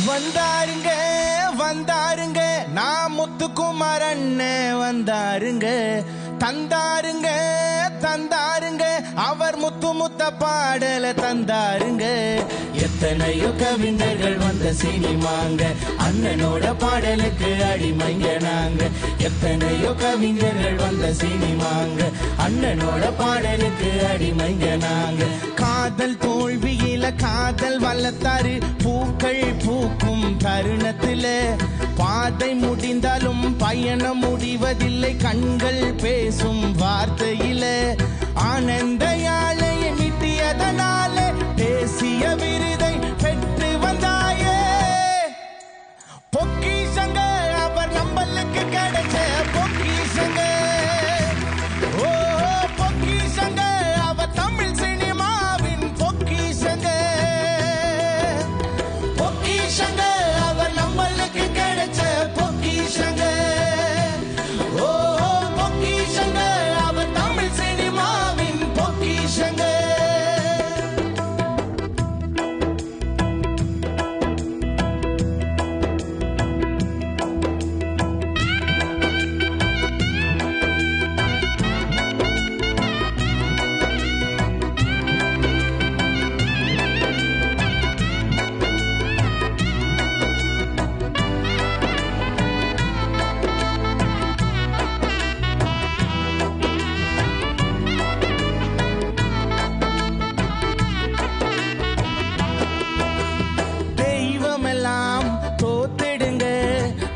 வந்தாருங்க வந்தாருங்க நான் முத்துக்குமார் அண்ணன் வந்தாருங்க தந்தாருங்க தந்தாருங்க அவர் முத்து முத்த பாடல தந்தாருங்க எத்தனையோ கவிஞர்கள் வந்த சினிமாங்க அண்ணனோட பாடலுக்கு அடிமைங்க நாங்க எத்தனையோ கவிஞர்கள் வந்த சினிமாங்க அண்ணனோட பாடலுக்கு அடிமைங்க நாங்க காதல் தோல்வியில காதல் வளர்த்தாரு பூக்கள் பூக்கும் தருணத்துல பாதை முடிந்தாலும் பயணம் முடிவதில்லை கண்கள் பேசும் வார்த்தையில ஆனந்த யாழையை மீட்டியதனால தேசிய விருதை பெற்று வந்தாயே பொக்கிஷங்க அவர் நம்மளுக்கு கிடைச்ச பொக்கிஷங்க ஓ பொக்கிஷங்க அவர் தமிழ் சினிமாவின் பொக்கிஷங்க பொக்கிஷங்க அவர் நம்மளுக்கு கிடைச்ச பொக்கிஷங்க ஓ பொக்கிஷங்க அவர் தமிழ் சினிமாவின் பொக்கிஷங்க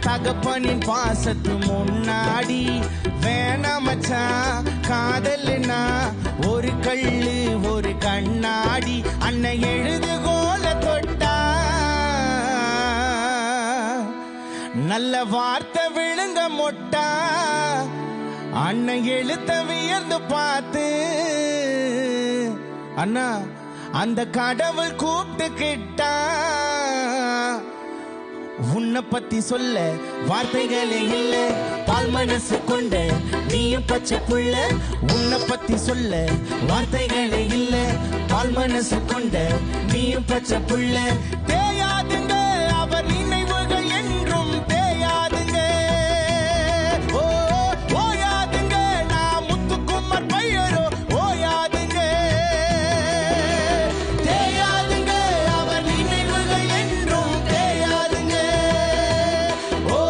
தகப்பனின் பாசத்து முன்னாடி வேணாமச்சான் காதல்னா ஒரு கள்ளு ஒரு கண்ணாடி அண்ணன் எழுதுகோல தொட்டா நல்ல வார்த்தை விழுங்க மொட்டா அண்ணன் எழுத்த வியர்ந்து பார்த்து அண்ணா அந்த கடவுள் கூப்பிட்டுக்கிட்டா உன்னை பத்தி சொல்ல வார்த்தைகளே இல்ல பால் மனசு கொண்ட நீயும் பச்சை புள்ள உன்னை பத்தி சொல்ல வார்த்தைகளே இல்ல பால் மனசு கொண்ட நீயும் பச்சை புள்ள தேயாதுங்க அவர் நினைவுகள் என்றும் தேயாதுங்க ஓ ஓயாதுங்க நான் முத்துக்குமார் பையரோ ஓயாதுங்க தேயாதுங்க அவர் நினைவுகள் என்றும் தேயாதுங்க ஓ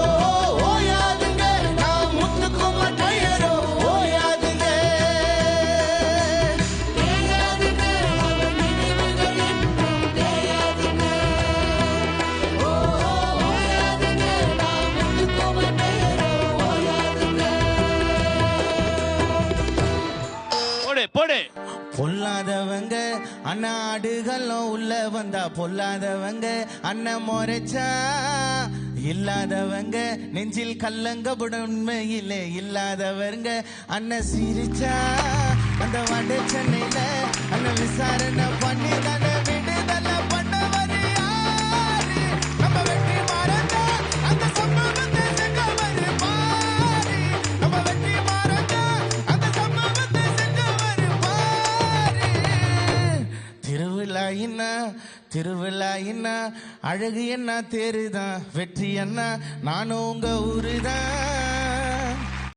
ஓயாதுங்க நான் முத்துக்குமார் பையரோ ஓயாதுங்க தேயாதுங்க அவர் நினைவுகள் என்றும் தேயாதுங்க ஓ ஓயாதுங்க நான் முத்துக்குமார் பையரோ ஓயாதுங்க போடு போடு பொல்லாதவங்க அண்ணாடுகளும் உள்ள வந்தா பொல்லாதவங்க அண்ணன் முறைச்சா இல்லாதவங்க நெஞ்சில் கல்லங்கப்பட உண்மையிலே இல்லாதவங்க அண்ணன் சிரிச்சா அந்த வட சென்னையில அண்ணன் விசாரணை பண்ணி தானே விடுதலை பண்ணவர் யாரு நம்ம வெற்றி மாறந்தா அந்த சம்பவத்தை செஞ்சவர் பாரு நம்ம வெற்றி மாறந்தா அந்த சம்பவத்தை செஞ்சவர் பாரு திருவிழா என்ன திருவிழா என்ன அழகு என்ன தேருதான் வெற்றி என்ன நானும் உங்க ஊருதான்